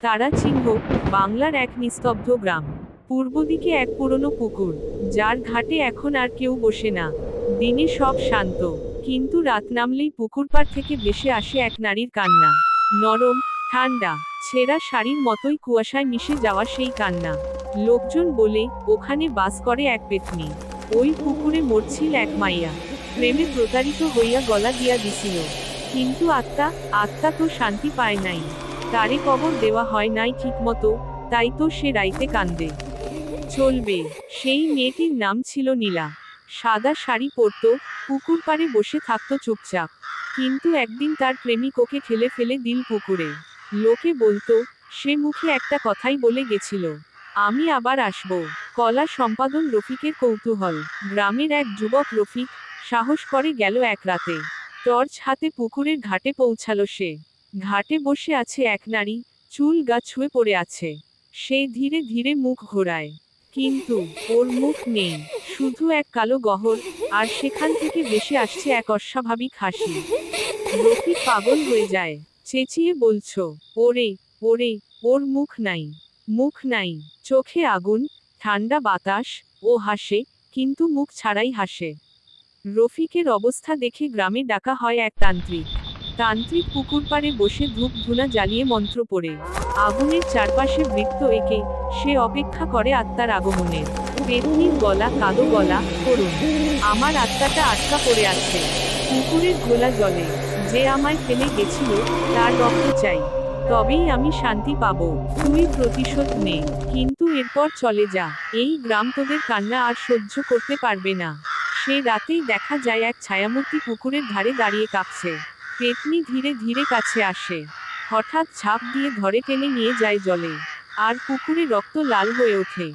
তারাচিহ্ন, বাংলার এক নিস্তব্ধ গ্রাম। পূর্ব দিকে এক পুরনো পুকুর, যার ঘাটে এখন আর কেউ বসে না। দিনে সব শান্ত, কিন্তু রাত নামলেই পুকুর পাড় থেকে ভেসে আসে এক নারীর কান্না। নরম, ঠান্ডা, ছেঁড়া শাড়ির মতোই কুয়াশায় মিশে যাওয়া সেই কান্না। লোকজন বলে, ওখানে বাস করে এক পেতনি। ওই পুকুরে মরছিল এক মাইয়া, প্রেমে প্রতারিত হইয়া গলা দিয়া দিছিল। কিন্তু আত্মা তো শান্তি পায় নাই। তারে কবর দেওয়া হয় নাই ঠিকমতো, তাই তো সে রাইতে কান্দে। চলবে। সেই মেয়েটির নাম ছিল নীলা। সাদা শাড়ি পরত, পুকুর পাড়ে বসে থাকতো চুপচাপ। কিন্তু একদিন তার প্রেমিক ওকে ঠেলে ফেলে দিল পুকুরে। লোকে বলতো, সে মুখে একটা কথাই বলে গেছিল, আমি আবার আসব। কলা সম্পাদন রফিকের কৌতূহল। গ্রামের এক যুবক রফিক সাহস করে গেল এক রাতে। টর্চ হাতে পুকুরের ঘাটে পৌঁছালো সে। ঘাটে বসে আছে এক নারী, চুল গা ছুঁয়ে পড়ে আছে। সে ধীরে ধীরে মুখ ঘোরায়। কিন্তু ওর মুখ নেই, শুধু এক কালো গহর, আর সেখান থেকে ভেসে আসছে এক অস্বাভাবিক হাসি। রফিক পাগল হয়ে যায়। চেঁচিয়ে বলছো, ওরে, ওরে, ওর মুখ নাই, মুখ নাই। চোখে আগুন, ঠান্ডা বাতাস। ও হাসে, কিন্তু মুখ ছাড়াই হাসে। রফিকের অবস্থা দেখে গ্রামে ডাকা হয় এক তান্ত্রিক। তান্ত্রিক পুকুর পাড়ে বসে ধূপ ধুনা জ্বালিয়ে মন্ত্র পড়ে। আগুনের চারপাশে বৃত্ত এঁকে সে অপেক্ষা করে আত্মার আগমনের। পেতনির গলা কাদো গলা, করুন, আমার আত্মাটা আটকা পড়ে আছে পুকুরের ঘোলা জলে। যে আমায় ফেলে গেছিল, তার রক্ত চাই, তবেই আমি শান্তি পাবো। তুই প্রতিশোধ নে, কিন্তু এরপর চলে যা। এই গ্রাম তোদের কান্না আর সহ্য করতে পারবে না। সে রাতেই দেখা যায় এক ছায়ামূর্তি পুকুরের ধারে দাঁড়িয়ে কাঁপছে। পেতনি ধীরে ধীরে কাছে আসে। হঠাৎ ঝাঁপ দিয়ে ধরে টেনে নিয়ে যায় জলে। আর পুকুরে রক্ত লাল হয়ে ওঠে।